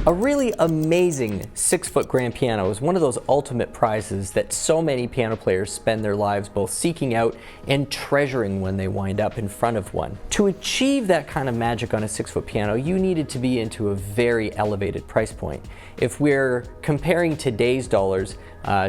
A really amazing 6-foot grand piano is one of those ultimate prizes that so many piano players spend their lives both seeking out and treasuring when they wind up in front of one. To achieve that kind of magic on a 6-foot piano, you needed to be into a very elevated price point. If we're comparing today's dollars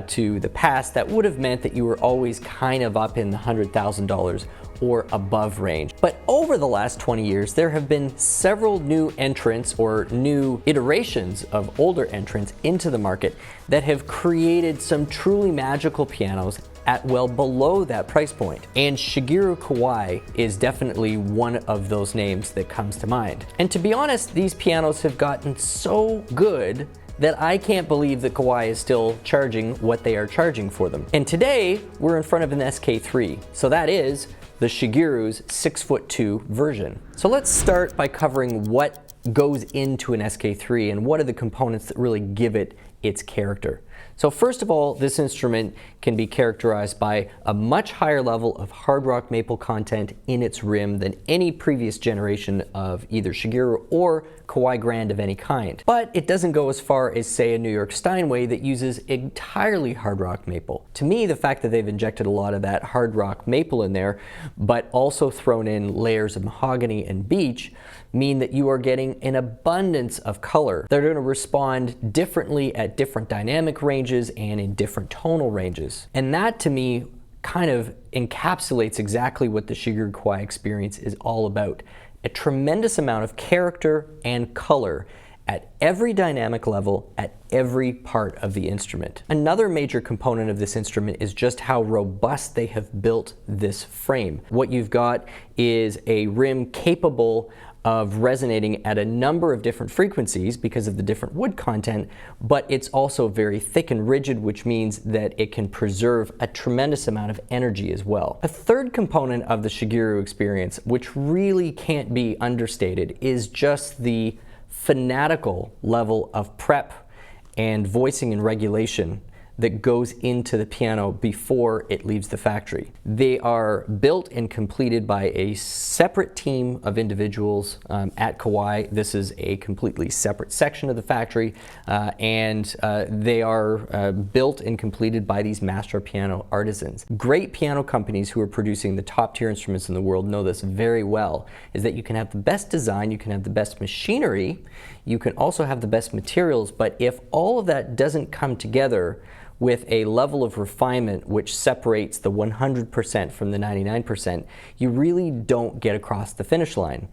to the past, that would have meant that you were always kind of up in the $100,000 or above range. But over the last 20 years, there have been several new entrants or new iterations of older entrants into the market that have created some truly magical pianos at well below that price point. And Shigeru Kawai is definitely one of those names that comes to mind. And to be honest, these pianos have gotten so good that I can't believe that Kawai is still charging what they are charging for them. And today, we're in front of an SK-3. So that is the Shigeru's 6'2" version. So let's start by covering what goes into an SK-3 and what are the components that really give it its character. So first of all, this instrument can be characterized by a much higher level of hard rock maple content in its rim than any previous generation of either Shigeru or Kawai Grand of any kind. But it doesn't go as far as, say, a New York Steinway that uses entirely hard rock maple. To me, the fact that they've injected a lot of that hard rock maple in there, but also thrown in layers of mahogany and beech, mean that you are getting an abundance of color. They're going to respond differently at different dynamic ranges and in different tonal ranges. And that, to me, kind of encapsulates exactly what the Shigeru Kawai experience is all about. A tremendous amount of character and color at every dynamic level, at every part of the instrument. Another major component of this instrument is just how robust they have built this frame. What you've got is a rim capable of resonating at a number of different frequencies because of the different wood content, but it's also very thick and rigid, which means that it can preserve a tremendous amount of energy as well. A third component of the Shigeru experience, which really can't be understated, is just the fanatical level of prep and voicing and regulation that goes into the piano before it leaves the factory. They are built and completed by a separate team of individuals at Kawai. This is a completely separate section of the factory, and they are built and completed by these master piano artisans. Great piano companies who are producing the top tier instruments in the world know this very well, is that you can have the best design, you can have the best machinery, you can also have the best materials, but if all of that doesn't come together with a level of refinement which separates the 100% from the 99%, you really don't get across the finish line.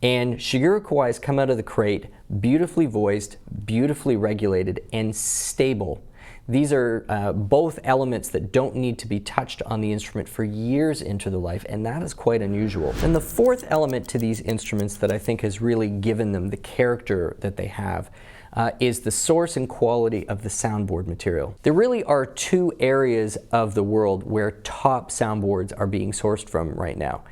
And Shigeru Kawai's come out of the crate beautifully voiced, beautifully regulated, and stable. These are both elements that don't need to be touched on the instrument for years into the life, and that is quite unusual. And the fourth element to these instruments that I think has really given them the character that they have is the source and quality of the soundboard material. There really are two areas of the world where top soundboards are being sourced from right now.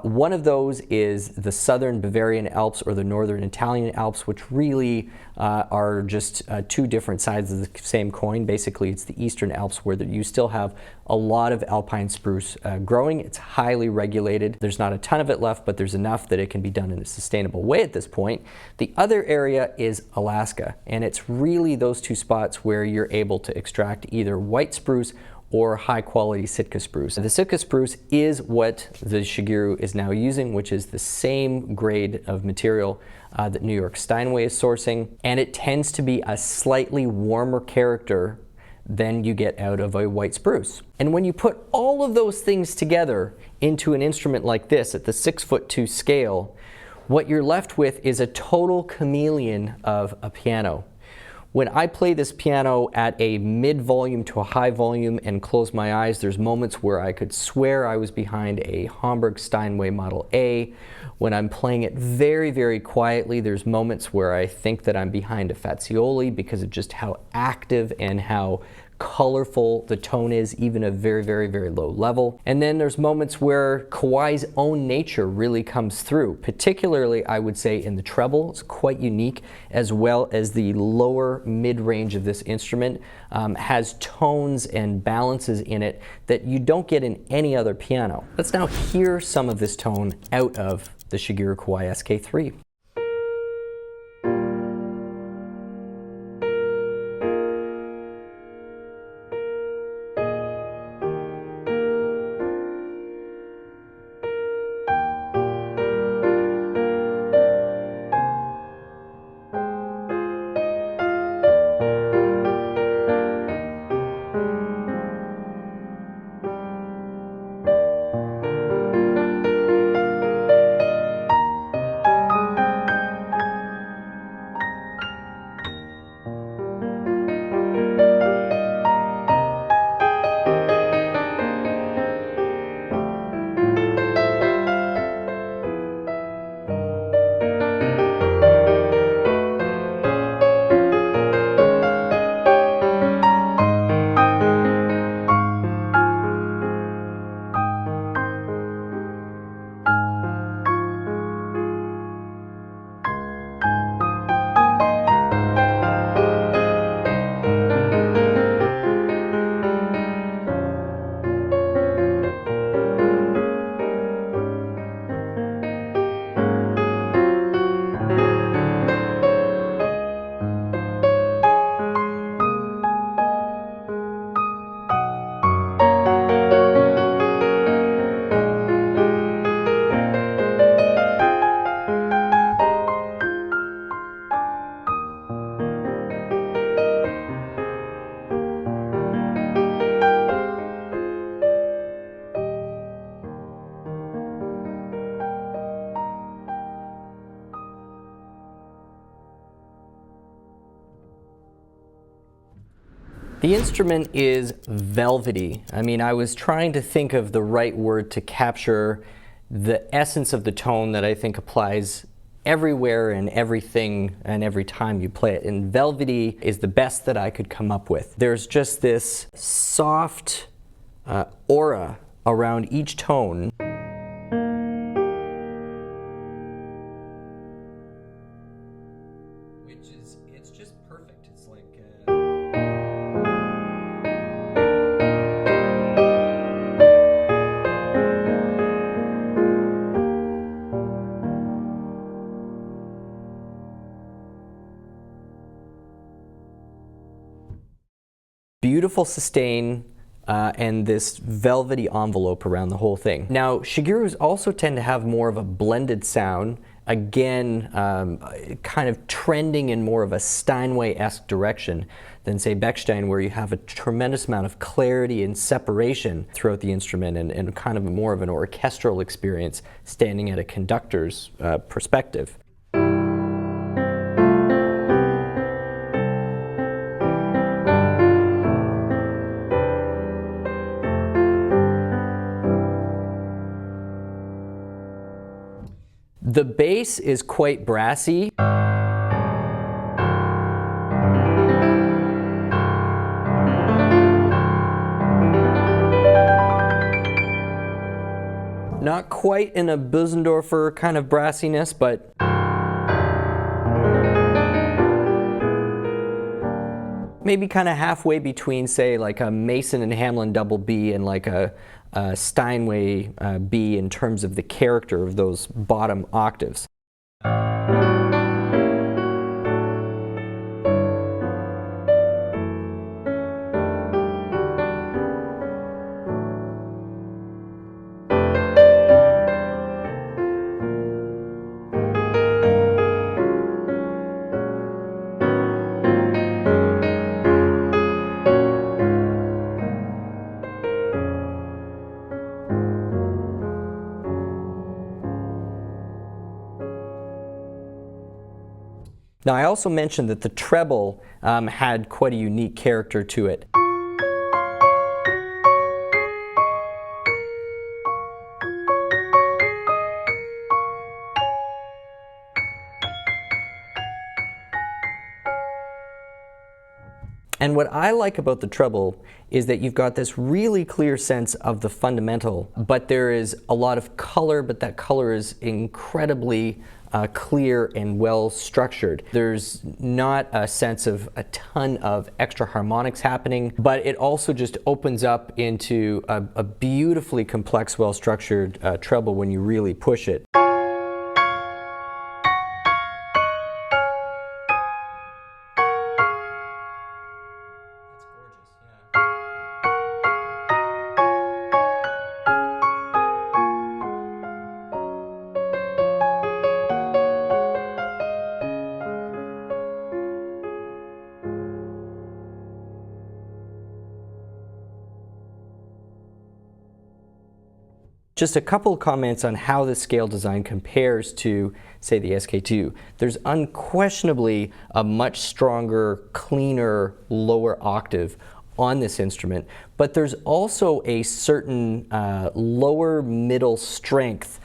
One of those is the southern Bavarian Alps or the northern Italian Alps, which really are just two different sides of the same coin. Basically, it's the eastern Alps where you still have a lot of alpine spruce growing. It's highly regulated. There's not a ton of it left, but there's enough that it can be done in a sustainable way at this point. The other area is Alaska, and it's really those two spots where you're able to extract either white spruce or high quality Sitka spruce. The Sitka spruce is what the Shigeru is now using, which is the same grade of material that New York Steinway is sourcing, and it tends to be a slightly warmer character than you get out of a white spruce. And when you put all of those things together into an instrument like this at the 6'2" scale, what you're left with is a total chameleon of a piano. When I play this piano at a mid-volume to a high volume and close my eyes, there's moments where I could swear I was behind a Hamburg Steinway Model A. When I'm playing it very, very quietly, there's moments where I think that I'm behind a Fazioli because of just how active and how colorful the tone is, even at a very, very, very low level. And then there's moments where Kawai's own nature really comes through, particularly I would say in the treble. It's quite unique, as well as the lower mid-range of this instrument has tones and balances in it that you don't get in any other piano. Let's now hear some of this tone out of the Shigeru Kawai SK-3. The instrument is velvety. I mean, I was trying to think of the right word to capture the essence of the tone that I think applies everywhere and everything and every time you play it. And velvety is the best that I could come up with. There's just this soft aura around each tone. It's just perfect. It's like beautiful sustain and this velvety envelope around the whole thing. Now, Shigerus also tend to have more of a blended sound, again, kind of trending in more of a Steinway-esque direction than, say, Bechstein, where you have a tremendous amount of clarity and separation throughout the instrument and kind of more of an orchestral experience standing at a conductor's perspective. The bass is quite brassy. Not quite in a Bösendorfer kind of brassiness, but maybe kind of halfway between, say, like a Mason and Hamlin double B and like a Steinway B in terms of the character of those bottom octaves. Now, I also mentioned that the treble had quite a unique character to it. And what I like about the treble is that you've got this really clear sense of the fundamental, but there is a lot of color, but that color is incredibly clear and well structured. There's not a sense of a ton of extra harmonics happening, but it also just opens up into a beautifully complex, well structured treble when you really push it. Just a couple of comments on how this scale design compares to, say, the SK-2. There's unquestionably a much stronger, cleaner, lower octave on this instrument, but there's also a certain lower middle strength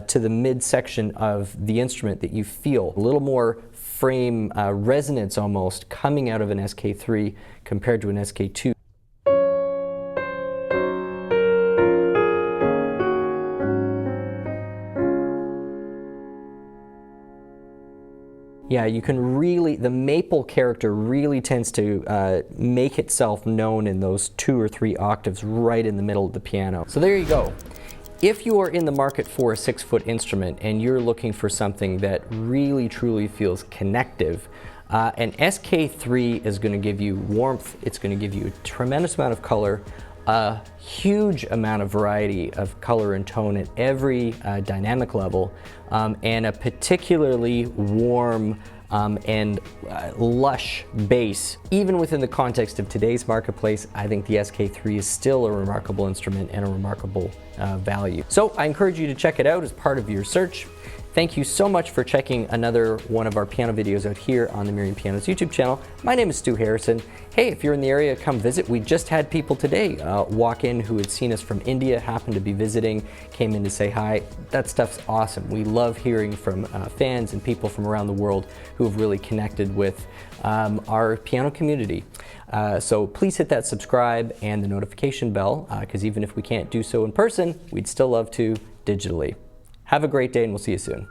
to the midsection of the instrument that you feel. A little more frame resonance almost coming out of an SK-3 compared to an SK-2. Yeah, you can really, the maple character really tends to make itself known in those 2 or 3 octaves right in the middle of the piano. So there you go. If you are in the market for a 6-foot instrument and you're looking for something that really truly feels connective, an SK-3 is going to give you warmth, it's going to give you a tremendous amount of color, a huge amount of variety of color and tone at every dynamic level, and a particularly warm and lush bass. Even within the context of today's marketplace, I think the SK-3 is still a remarkable instrument and a remarkable value. So I encourage you to check it out as part of your search. Thank you so much for checking another one of our piano videos out here on the Merriam Pianos YouTube channel. My name is Stu Harrison. Hey, if you're in the area, come visit. We just had people today walk in who had seen us from India, happened to be visiting, came in to say hi. That stuff's awesome. We love hearing from fans and people from around the world who have really connected with our piano community. So please hit that subscribe and the notification bell, because even if we can't do so in person, we'd still love to digitally. Have a great day, and we'll see you soon.